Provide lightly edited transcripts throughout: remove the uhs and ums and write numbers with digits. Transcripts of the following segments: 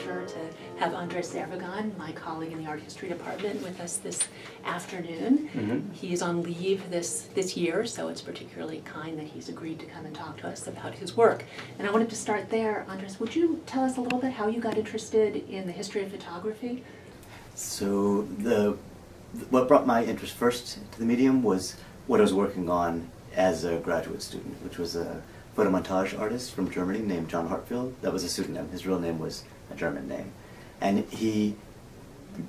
pleasure to have Andres Zervagan, my colleague in the art history department, with us this afternoon. He is on leave this year, so it's particularly kind that he's agreed to come and talk to us about his work. And I wanted to start there. Andres, would you tell us a little bit how you got interested in the history of photography? So what brought my interest first to the medium was what I was working on as a graduate student, which was a photomontage artist from Germany named John Hartfield. That was a pseudonym. His real name was a German name. And he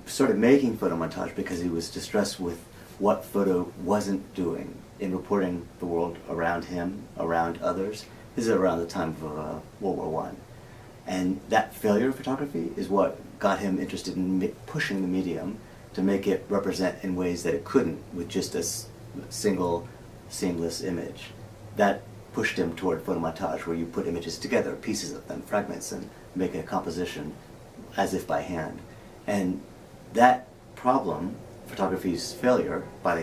started making photomontage because he was distressed with what photo wasn't doing in reporting the world around him, around others. This is around the time of World War I. And that failure of photography is what got him interested in pushing the medium to make it represent in ways that it couldn't with just a single seamless image. That pushed him toward photomontage, where you put images together, pieces of them, fragments, and make a composition as if by hand. And that problem, photography's failure, by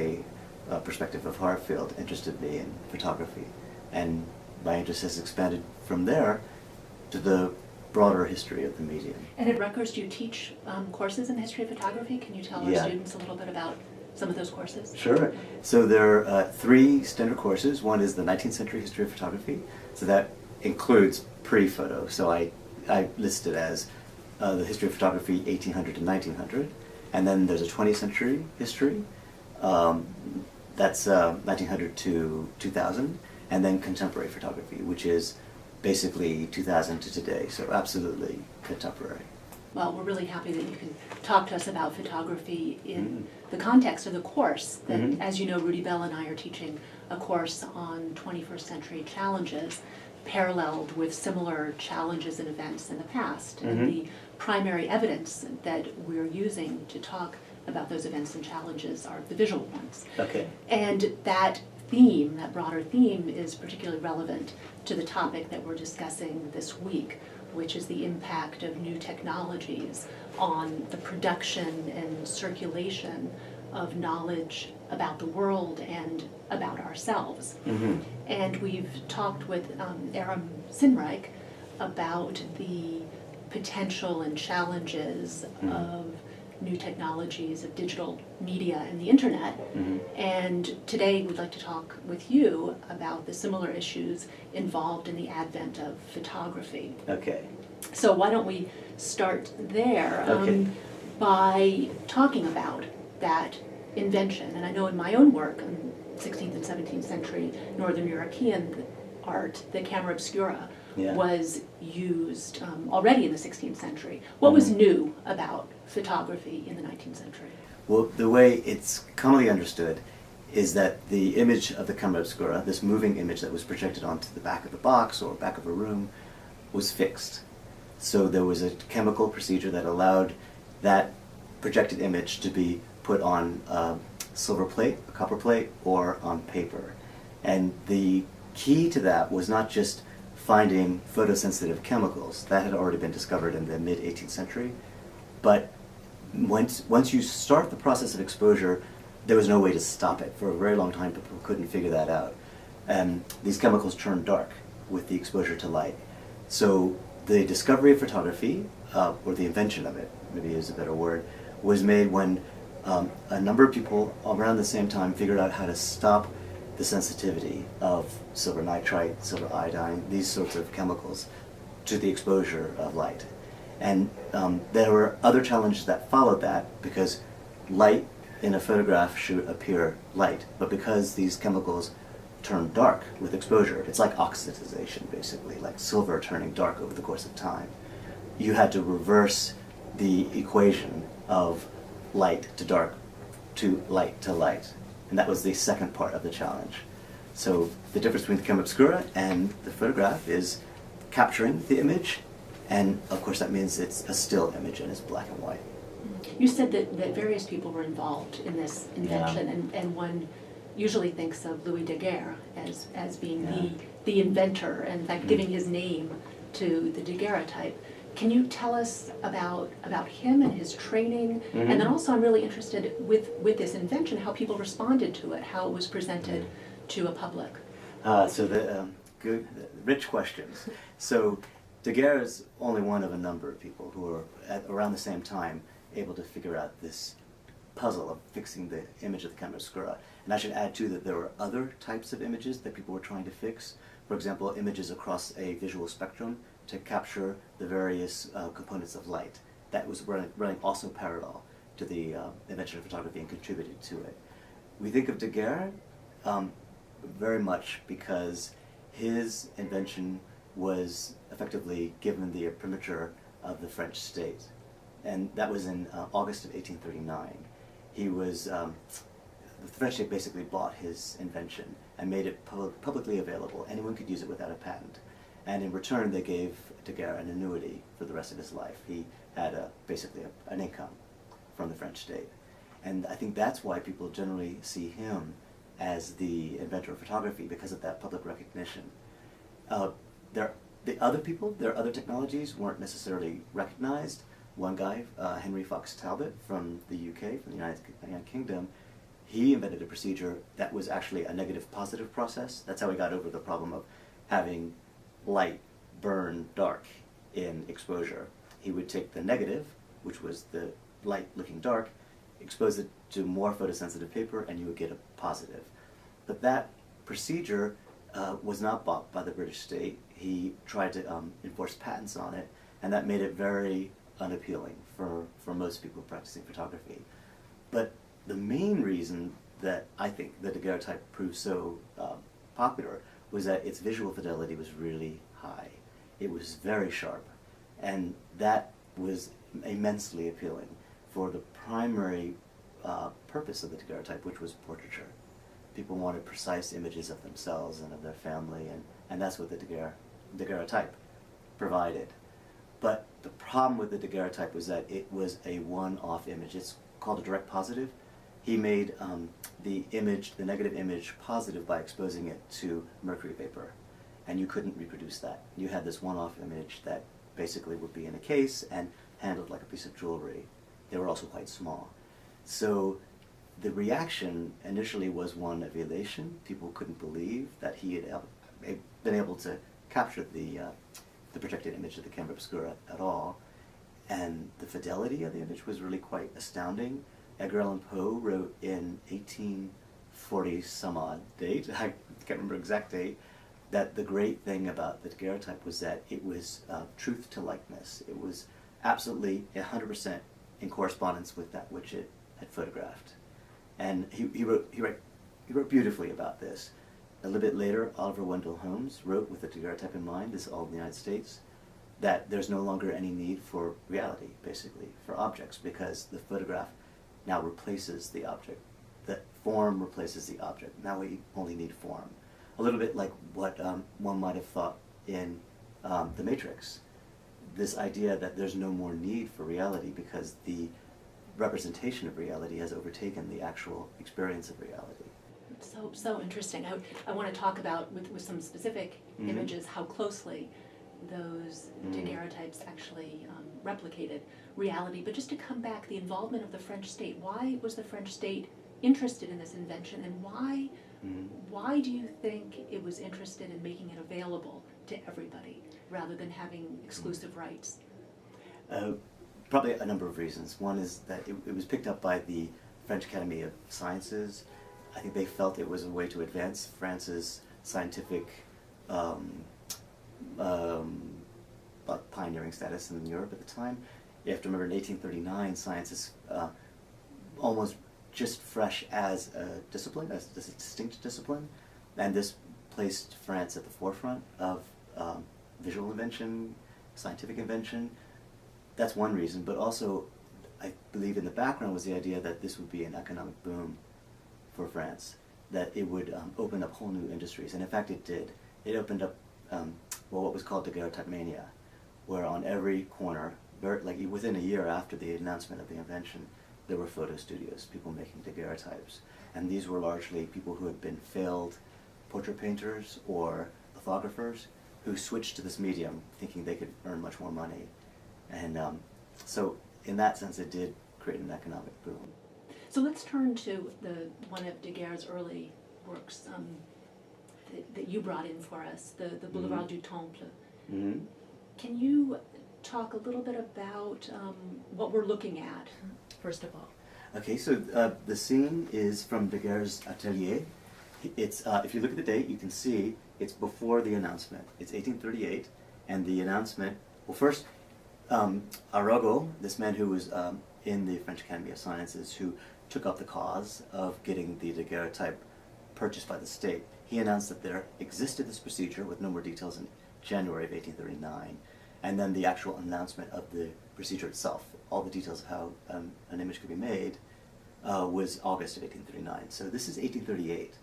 the perspective of Hartfield, interested me in photography. And my interest has expanded from there to the broader history of the medium. And at Rutgers, do you teach courses in the history of photography? Can you tell our students a little bit about some of those courses? Sure. So there are three standard courses. One is the 19th century history of photography. So that includes pre-photo. So I list it as the history of photography 1800 to 1900. And then there's a 20th century history. That's 1900 to 2000. And then contemporary photography, which is basically 2000 to today. So absolutely contemporary. Well, we're really happy that you can talk to us about photography in the context of the course that, as you know, Rudy Bell and I are teaching a course on 21st century challenges paralleled with similar challenges and events in the past. And the primary evidence that we're using to talk about those events and challenges are the visual ones. Okay. And that theme, that broader theme, is particularly relevant to the topic that we're discussing this week, which is the impact of new technologies on the production and circulation of knowledge about the world and about ourselves. And we've talked with Aram Sinreich about the potential and challenges of new technologies, of digital media and the internet. And today we'd like to talk with you about the similar issues involved in the advent of photography. Okay. So why don't we start there by talking about that invention. And I know in my own work on 16th and 17th century Northern European art, the camera obscura was used already in the 16th century. What was new about photography in the 19th century? Well, the way it's commonly understood is that the image of the camera obscura, this moving image that was projected onto the back of the box or back of a room, was fixed. So there was a chemical procedure that allowed that projected image to be put on a silver plate, a copper plate, or on paper. And the key to that was not just finding photosensitive chemicals. That had already been discovered in the mid-18th century. But once you start the process of exposure, there was no way to stop it. For a very long time, people couldn't figure that out. And these chemicals turn dark with the exposure to light. So the discovery of photography, or the invention of it, maybe is a better word, was made when a number of people around the same time figured out how to stop the sensitivity of silver nitrite, silver iodine, these sorts of chemicals to the exposure of light. And there were other challenges that followed that, because light in a photograph should appear light, but because these chemicals turn dark with exposure, it's like oxidization basically, like silver turning dark over the course of time. You had to reverse the equation of light to dark to light to light. And that was the second part of the challenge. So the difference between the camera obscura and the photograph is capturing the image, and of course that means it's a still image and it's black and white. You said that various people were involved in this invention, and one usually thinks of Louis Daguerre as being the inventor, and in fact giving his name to the daguerreotype. Can you tell us about him and his training? And then also I'm really interested with this invention, how people responded to it, how it was presented to a public. So the good, rich questions. So Daguerre is only one of a number of people who are, at around the same time, able to figure out this puzzle of fixing the image of the camera obscura. And I should add, too, that there were other types of images that people were trying to fix. For example, images across a visual spectrum to capture the various components of light. That was running also parallel to the invention of photography and contributed to it. We think of Daguerre very much because his invention was effectively given the imprimatur of the French state. And that was in August of 1839. He was, the French state basically bought his invention and made it publicly available. Anyone could use it without a patent. And in return, they gave Daguerre an annuity for the rest of his life. He had basically an income from the French state. And I think that's why people generally see him as the inventor of photography, because of that public recognition. The other people, their other technologies weren't necessarily recognized. One guy, Henry Fox Talbot from the UK, from the United Kingdom, he invented a procedure that was actually a negative-positive process. That's how he got over the problem of having light burn dark in exposure. He would take the negative, which was the light looking dark, expose it to more photosensitive paper, and you would get a positive. But that procedure was not bought by the British state. He tried to enforce patents on it, and that made it very unappealing for most people practicing photography. But the main reason that I think the daguerreotype proved so popular was that its visual fidelity was really high. It was very sharp, and that was immensely appealing for the primary purpose of the daguerreotype, which was portraiture. People wanted precise images of themselves and of their family, and that's what the daguerreotype provided. But the problem with the daguerreotype was that it was a one-off image. It's called a direct positive. He made the negative image positive by exposing it to mercury vapor, and you couldn't reproduce that. You had this one-off image that basically would be in a case and handled like a piece of jewelry. They were also quite small. So the reaction initially was one of elation. People couldn't believe that he had been able to capture the projected image of the camera obscura at all. And the fidelity of the image was really quite astounding. Edgar Allan Poe wrote in 1840 some odd date, I can't remember exact date, that the great thing about the daguerreotype was that it was truth to likeness. It was absolutely 100% in correspondence with that which it had photographed. And he wrote beautifully about this. A little bit later, Oliver Wendell Holmes wrote with the daguerreotype in mind, this is all in the United States, that there's no longer any need for reality, basically, for objects, because the photograph now replaces the object. The form replaces the object. Now we only need form. A little bit like what one might have thought in The Matrix. This idea that there's no more need for reality because the representation of reality has overtaken the actual experience of reality. So interesting. I want to talk about, with some specific images, how closely those daguerreotypes actually replicated reality. But just to come back, the involvement of the French state. Why was the French state interested in this invention, and why do you think it was interested in making it available to everybody rather than having exclusive rights? Probably a number of reasons. One is that it was picked up by the French Academy of Sciences. I think they felt it was a way to advance France's scientific pioneering status in Europe at the time. You have to remember, in 1839, science is almost just fresh as a discipline, as a distinct discipline, and this placed France at the forefront of visual invention, scientific invention. That's one reason, but also I believe in the background was the idea that this would be an economic boom for France, that it would open up whole new industries, and in fact it did. It opened up what was called daguerreotype mania, where on every corner, within a year after the announcement of the invention, there were photo studios, people making daguerreotypes, and these were largely people who had been failed portrait painters or lithographers who switched to this medium thinking they could earn much more money. And so in that sense it did create an economic boom. So let's turn to one of Daguerre's early works that you brought in for us, the Boulevard du Temple. Can you talk a little bit about what we're looking at, first of all? Okay, so the scene is from Daguerre's atelier. It's if you look at the date, you can see it's before the announcement. It's 1838, and the announcement. Well, first, Arago, this man who was in the French Academy of Sciences, who took up the cause of getting the daguerreotype purchased by the state, he announced that there existed this procedure with no more details in January of 1839, and then the actual announcement of the procedure itself, all the details of how an image could be made, was August of 1839. So this is 1838.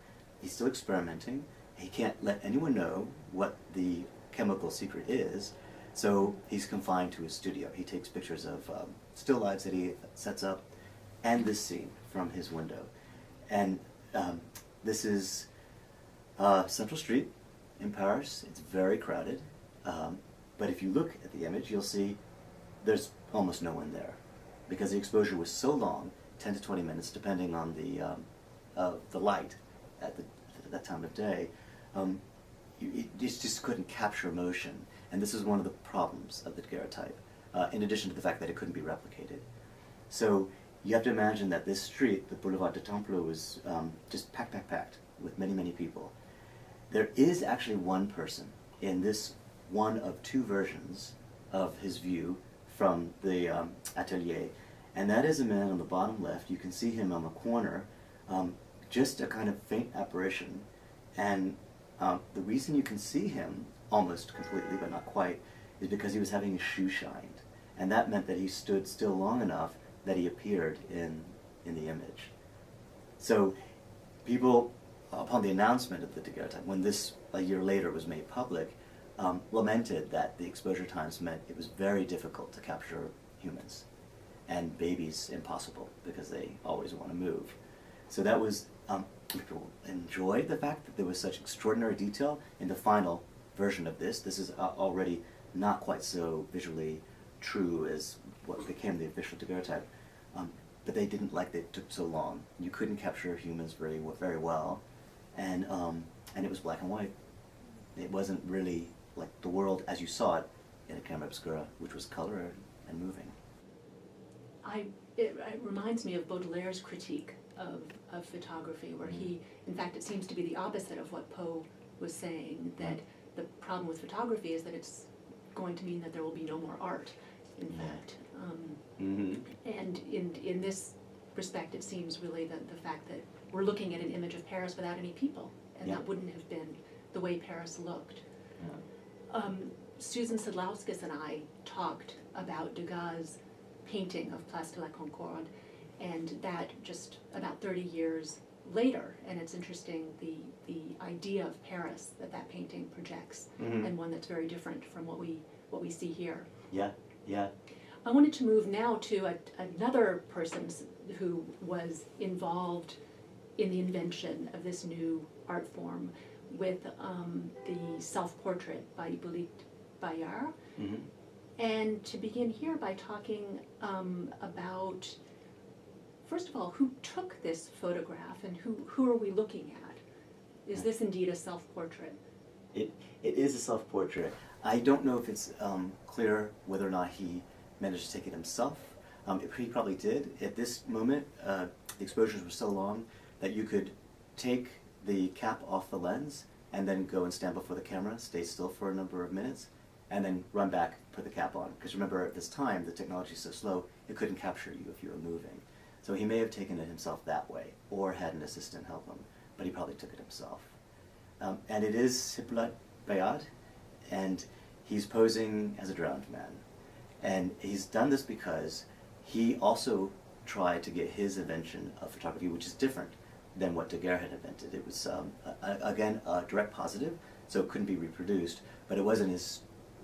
He's still experimenting. He can't let anyone know what the chemical secret is, so he's confined to his studio. He takes pictures of still lives that he sets up, and this scene from his window. And this is Central Street in Paris. It's very crowded, but if you look at the image, you'll see there's almost no one there, because the exposure was so long, 10 to 20 minutes, depending on the light at that time of day. It just couldn't capture emotion, and this is one of the problems of the daguerreotype, in addition to the fact that it couldn't be replicated. So you have to imagine that this street, the Boulevard du Temple, was just packed with many, many people. There is actually one person in this one of two versions of his view from the atelier, and that is a man on the bottom left. You can see him on the corner, just a kind of faint apparition, and the reason you can see him almost completely, but not quite, is because he was having his shoe shined, and that meant that he stood still long enough that he appeared in the image. So people, upon the announcement of the daguerreotype, when this a year later was made public, lamented that the exposure times meant it was very difficult to capture humans, and babies impossible, because they always want to move. So that was, people enjoyed the fact that there was such extraordinary detail in the final version of this. This is already not quite so visually true as what became the official daguerreotype, but they didn't like that it took so long. You couldn't capture humans very well, and it was black and white. It wasn't really like the world as you saw it in a camera obscura, which was color and moving. It reminds me of Baudelaire's critique of photography, where he, in fact, it seems to be the opposite of what Poe was saying, that the problem with photography is that it's going to mean that there will be no more art, in fact. And in this respect, it seems really that the fact that we're looking at an image of Paris without any people, and that wouldn't have been the way Paris looked. Susan Sadlauskas and I talked about Degas' painting of Place de la Concorde, and that just about 30 years later, and it's interesting the idea of Paris that painting projects, and one that's very different from what we see here. Yeah. I wanted to move now to another person who was involved in the invention of this new art form with the self-portrait by Hippolyte Bayard. And to begin here by talking about, first of all, who took this photograph and who are we looking at? Is this indeed a self-portrait? It is a self-portrait. I don't know if it's clear whether or not he managed to take it himself. He probably did. At this moment, the exposures were so long that you could take the cap off the lens and then go and stand before the camera, stay still for a number of minutes, and then run back, put the cap on. Because remember, at this time, the technology is so slow, it couldn't capture you if you were moving. So he may have taken it himself that way, or had an assistant help him, but he probably took it himself. And it is Hippolyte Bayard, and he's posing as a drowned man. And he's done this because he also tried to get his invention of photography, which is different than what Daguerre had invented. It was, again, a direct positive, so it couldn't be reproduced, but it wasn't as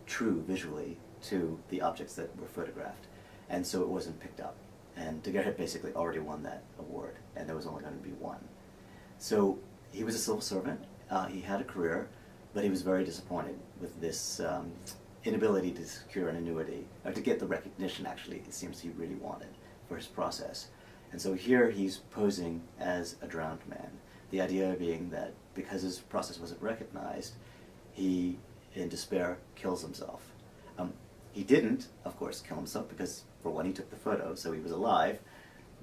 true visually to the objects that were photographed, and so it wasn't picked up. And Daguerre had basically already won that award, and there was only going to be one. So he was a civil servant, he had a career, but he was very disappointed with this inability to secure an annuity, or to get the recognition, actually, it seems he really wanted for his process. And so here he's posing as a drowned man. The idea being that because his process wasn't recognized, he, in despair, kills himself. he didn't, of course, kill himself because, for one, he took the photo, so he was alive,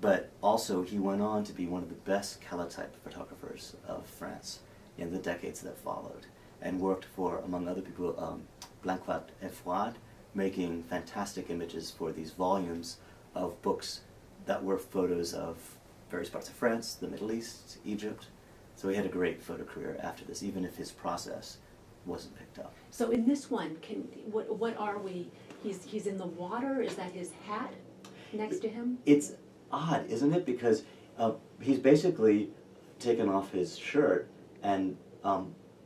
but also he went on to be one of the best calotype photographers of France in the decades that followed, and worked for, among other people, L21STHFHP, making fantastic images for these volumes of books that were photos of various parts of France, the Middle East, Egypt. So he had a great photo career after this, even if his process wasn't picked up. So in this one, what are we? He's in the water. Is that his hat next to him? It's odd, isn't it? Because he's basically taken off his shirt and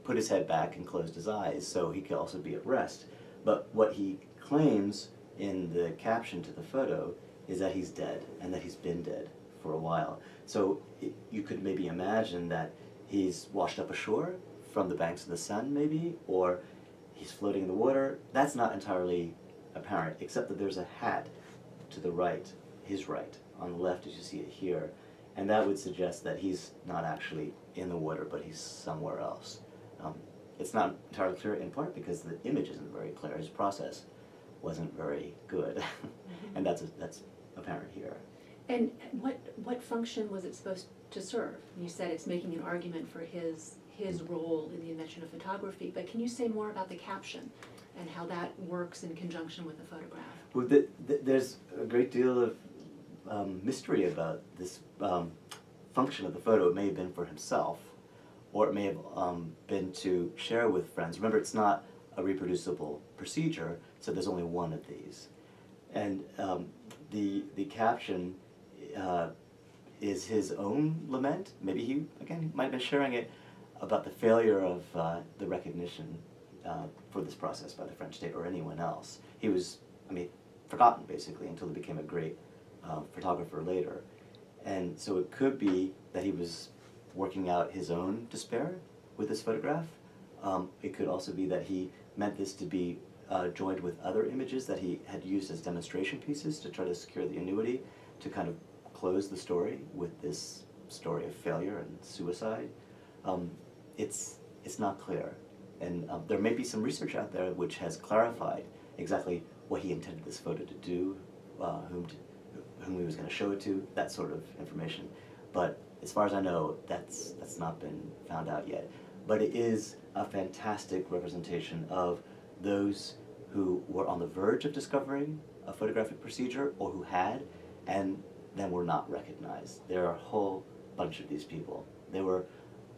put his head back and closed his eyes, so he could also be at rest. But what he claims in the caption to the photo is that he's dead, and that he's been dead for a while. So you could maybe imagine that he's washed up ashore from the banks of the Seine, maybe, or he's floating in the water. That's not entirely apparent, except that there's a hat to the right, his right, on the left as you see it here, and that would suggest that he's not actually in the water, but he's somewhere else. It's not entirely clear, in part because the image isn't very clear. His process wasn't very good, and that's apparent here. And what function was it supposed to serve? You said it's making an argument for his role in the invention of photography, but can you say more about the caption and how that works in conjunction with the photograph? Well, there's a great deal of mystery about this function of the photo. It may have been for himself, or it may have been to share with friends. Remember, it's not a reproducible procedure, so there's only one of these. And the caption is his own lament. Maybe he, again, might have been sharing it about the failure of the recognition for this process by the French state or anyone else. He was, forgotten, basically, until he became a great photographer later. And so it could be that he was working out his own despair with this photograph. It could also be that he meant this to be joined with other images that he had used as demonstration pieces to try to secure the annuity, to kind of close the story with this story of failure and suicide. It's not clear. And there may be some research out there which has clarified exactly what he intended this photo to do, whom he was going to show it to, that sort of information. But as far as I know, that's not been found out yet. But it is a fantastic representation of those who were on the verge of discovering a photographic procedure, or who had, and then were not recognized. There are a whole bunch of these people. There were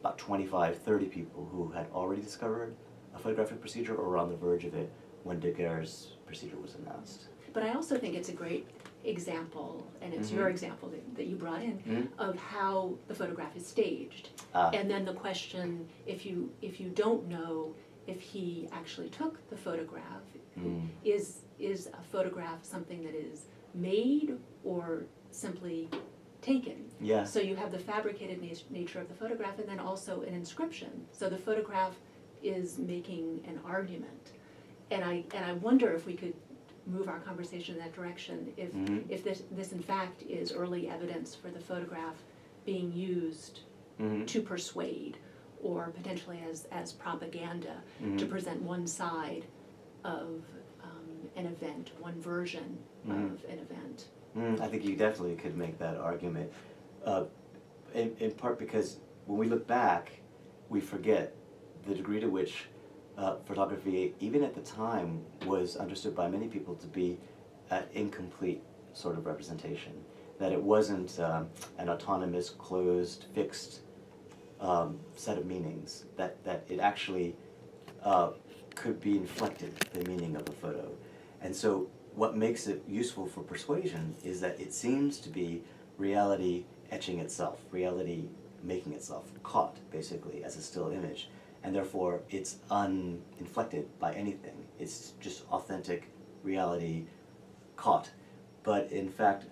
about 25, 30 people who had already discovered a photographic procedure or were on the verge of it when Daguerre's procedure was announced. But I also think it's a great example, and it's your example that you brought in, of how the photograph is staged. And then the question, if you don't know if he actually took the photograph, is a photograph something that is made or simply taken? Yeah. So you have the fabricated nature of the photograph, and then also an inscription. So the photograph is making an argument. And I wonder if we could move our conversation in that direction, if this in fact is early evidence for the photograph being used to persuade, or potentially as propaganda, to present one side of an event, one version of an event. I think you definitely could make that argument, in part because when we look back, we forget the degree to which photography, even at the time, was understood by many people to be an incomplete sort of representation. That it wasn't an autonomous, closed, fixed set of meanings. That it actually could be inflected, the meaning of a photo. And so what makes it useful for persuasion is that it seems to be reality etching itself, reality making itself, caught, basically, as a still image. And therefore, it's uninflected by anything. It's just authentic reality caught. But in fact,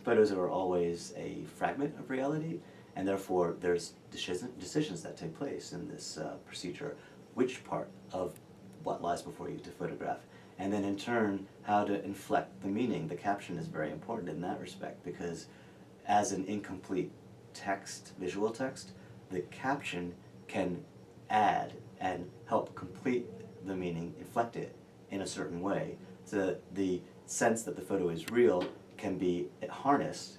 photos are always a fragment of reality, and therefore there's decisions that take place in this procedure. Which part of what lies before you to photograph? And then in turn, how to inflect the meaning. The caption is very important in that respect, because as an incomplete text, visual text, the caption can add and help complete the meaning, inflect it in a certain way, the sense that the photo is real can be harnessed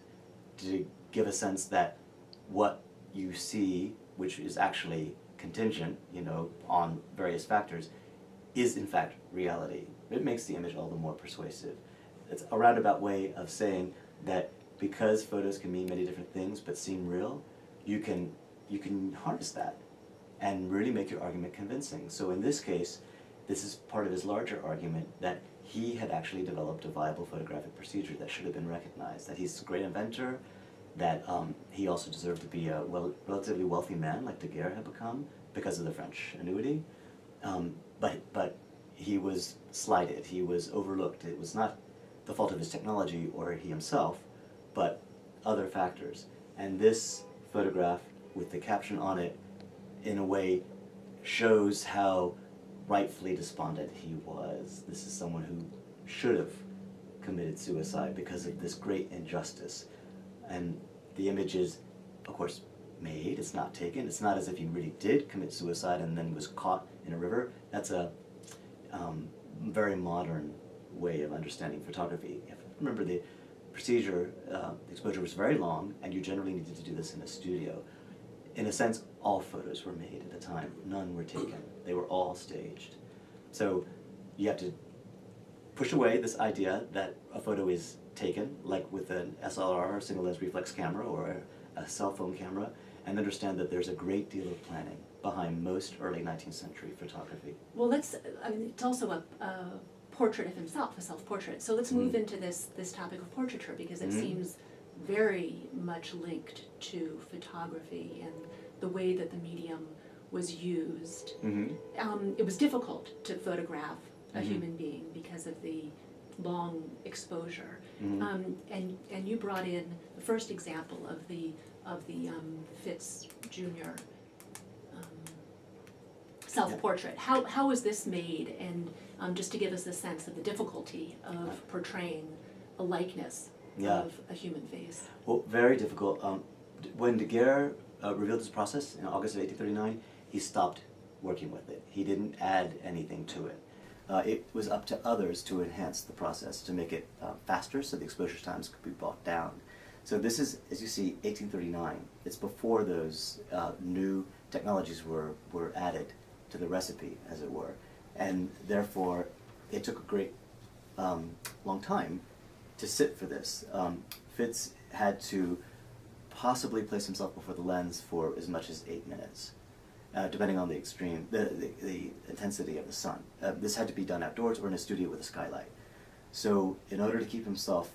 to give a sense that what you see, which is actually contingent, on various factors, is in fact reality. It makes the image all the more persuasive. It's a roundabout way of saying that because photos can mean many different things but seem real, you can harness that and really make your argument convincing. So in this case, this is part of his larger argument that he had actually developed a viable photographic procedure that should have been recognized, that he's a great inventor, that he also deserved to be a relatively wealthy man like Daguerre had become because of the French annuity, but he was slighted, he was overlooked. It was not the fault of his technology or he himself, but other factors. And this photograph with the caption on it, in a way, shows how rightfully despondent he was. This is someone who should have committed suicide because of this great injustice. And the image is, of course, made, it's not taken. It's not as if he really did commit suicide and then was caught in a river. That's a very modern way of understanding photography. Remember, the procedure, the exposure was very long, and you generally needed to do this in a studio. In a sense, all photos were made at the time. None were taken. They were all staged. So you have to push away this idea that a photo is taken, like with an SLR, single lens reflex camera, or a cell phone camera, and understand that there's a great deal of planning behind most early 19th century photography. Well, it's also a portrait of himself, a self-portrait. So let's move into this topic of portraiture, because it seems very much linked to photography and the way that the medium was used. It was difficult to photograph a human being because of the long exposure. And you brought in the first example of the Fitz Jr. Self-portrait. How was this made? And just to give us a sense of the difficulty of portraying a likeness of a human face. Well, very difficult. When Daguerre revealed his process in August of 1839, he stopped working with it. He didn't add anything to it. It was up to others to enhance the process, to make it faster so the exposure times could be brought down. So this is, as you see, 1839. It's before those new technologies were added to the recipe, as it were. And therefore, it took a great long time to sit for this. Fitz had to possibly place himself before the lens for as much as 8 minutes. Depending on the extreme, the intensity of the sun. This had to be done outdoors or in a studio with a skylight. So in order to keep himself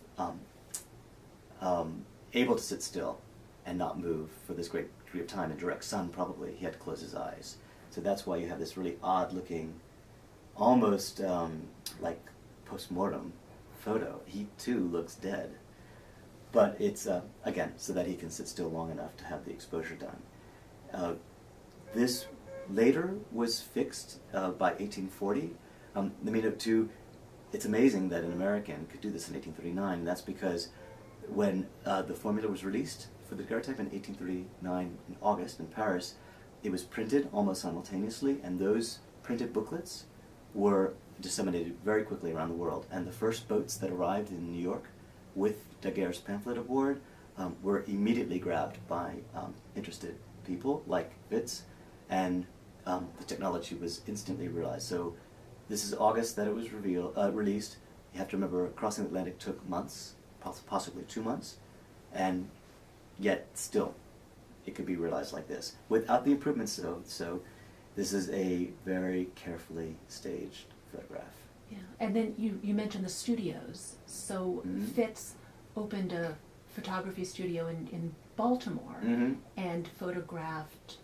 able to sit still and not move for this great degree of time in direct sun, probably, he had to close his eyes. So that's why you have this really odd-looking, almost like post-mortem photo. He too looks dead. But it's, again, so that he can sit still long enough to have the exposure done. This later was fixed by 1840. It's amazing that an American could do this in 1839, and that's because when the formula was released for the daguerreotype in 1839 in August in Paris, it was printed almost simultaneously, and those printed booklets were disseminated very quickly around the world. And the first boats that arrived in New York with Daguerre's pamphlet aboard were immediately grabbed by interested people like Fitz, and the technology was instantly realized. So this is August that it was released. You have to remember, crossing the Atlantic took months, possibly 2 months, and yet still it could be realized like this. Without the improvements, though, so this is a very carefully staged photograph. Yeah, and then you mentioned the studios. So Fitz opened a photography studio in Baltimore and photographed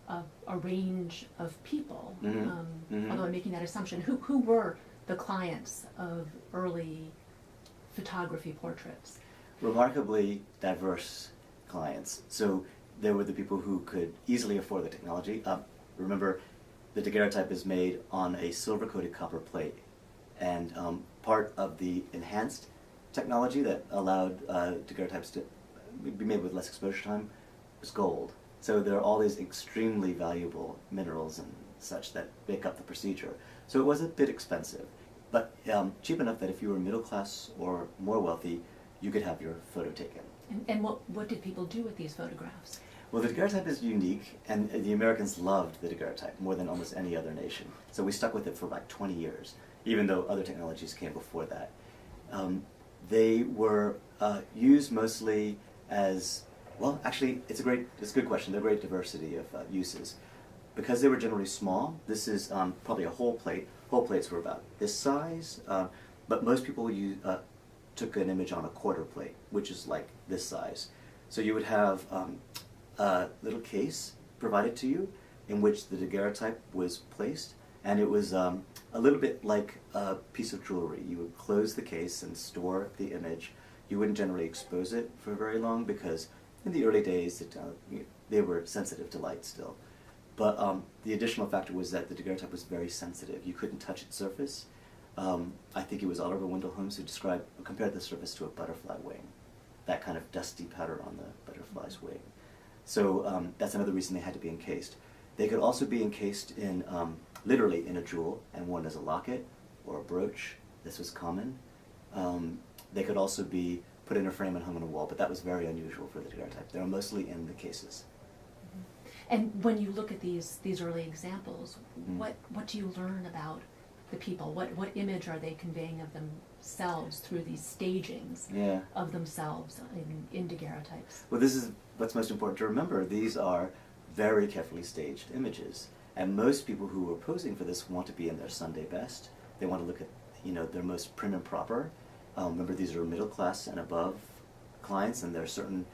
a range of people, although I'm making that assumption. Who were the clients of early photography portraits? Remarkably diverse clients. So there were the people who could easily afford the technology. Remember, the daguerreotype is made on a silver-coated copper plate, and part of the enhanced technology that allowed daguerreotypes to be made with less exposure time was gold. So there are all these extremely valuable minerals and such that make up the procedure. So it was a bit expensive. but cheap enough that if you were middle class or more wealthy, you could have your photo taken. And what did people do with these photographs? Well, the daguerreotype is unique, and the Americans loved the daguerreotype more than almost any other nation. So we stuck with it for like 20 years, even though other technologies came before that. They were used mostly as, well, actually, it's a good question. There are a great diversity of uses. Because they were generally small, this is probably a whole plate. Whole plates were about this size, but most people took an image on a quarter plate, which is like this size. So you would have a little case provided to you in which the daguerreotype was placed, and it was a little bit like a piece of jewelry. You would close the case and store the image. You wouldn't generally expose it for very long because in the early days they were sensitive to light still. But the additional factor was that the daguerreotype was very sensitive. You couldn't touch its surface. I think it was Oliver Wendell Holmes who compared the surface to a butterfly wing, that kind of dusty powder on the butterfly's wing. So that's another reason they had to be encased. They could also be encased in, literally in a jewel and worn as a locket or a brooch. This was common. They could also be put in a frame and hung on a wall, but that was very unusual for the daguerreotype. They were mostly in the cases. And when you look at these early examples, Mm-hmm. what do you learn about the people? What image are they conveying of themselves through these stagings Yeah. of themselves in daguerreotypes? Well, this is what's most important to remember. These are very carefully staged images. And most people who are posing for this want to be in their Sunday best. They want to look at, their most prim and proper. Remember, these are middle class and above clients, and there are certain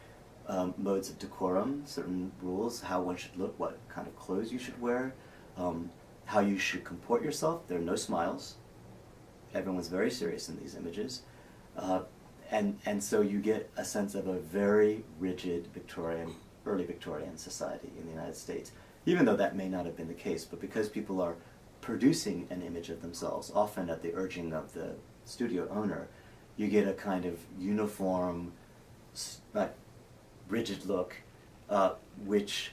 modes of decorum, certain rules, how one should look, what kind of clothes you should wear, how you should comport yourself. There are no smiles. Everyone's very serious in these images. And so you get a sense of a very rigid early Victorian society in the United States, even though that may not have been the case. But because people are producing an image of themselves, often at the urging of the studio owner, you get a kind of uniform, rigid look, which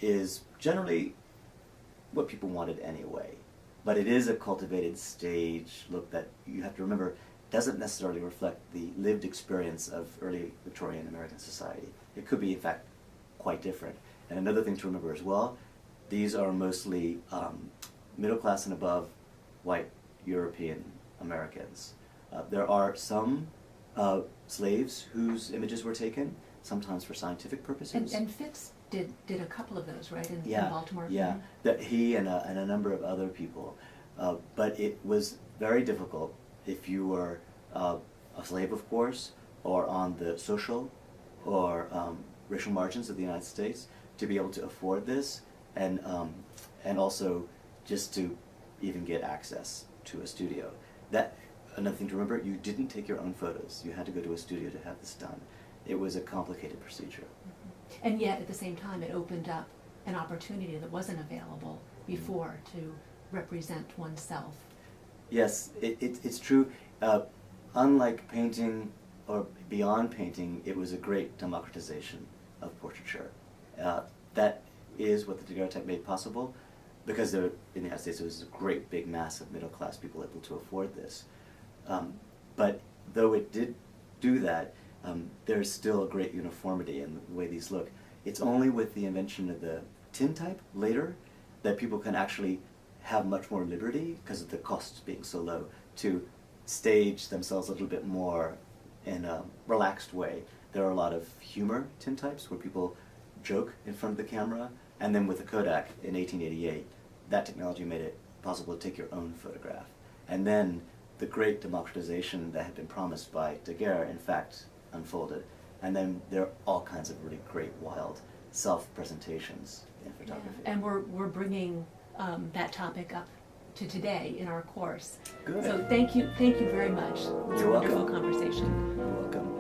is generally what people wanted anyway. But it is a cultivated stage look that you have to remember doesn't necessarily reflect the lived experience of early Victorian American society. It could be, in fact, quite different. And another thing to remember as well, these are mostly middle class and above white European Americans. There are some slaves whose images were taken, sometimes for scientific purposes. And Fitz did a couple of those, right, in Baltimore? Yeah, that he and a number of other people. But it was very difficult if you were a slave, of course, or on the social or racial margins of the United States, to be able to afford this, and also just to even get access to a studio. Another thing to remember, you didn't take your own photos. You had to go to a studio to have this done. It was a complicated procedure. Mm-hmm. And yet, at the same time, it opened up an opportunity that wasn't available before to represent oneself. Yes, it's true. Unlike painting or beyond painting, it was a great democratization of portraiture. That is what the daguerreotype made possible, because in the United States there was a great big mass of middle class people able to afford this. But though it did do that, there's still a great uniformity in the way these look. It's only with the invention of the tintype later that people can actually have much more liberty, because of the costs being so low, to stage themselves a little bit more in a relaxed way. There are a lot of humor tintypes where people joke in front of the camera, and then with the Kodak in 1888, that technology made it possible to take your own photograph. And then the great democratization that had been promised by Daguerre, in fact, unfolded. And then there are all kinds of really great, wild self-presentations in photography. Yeah. And we're bringing that topic up to today in our course. Good. So thank you very much. It was a You're wonderful welcome. conversation. You're welcome.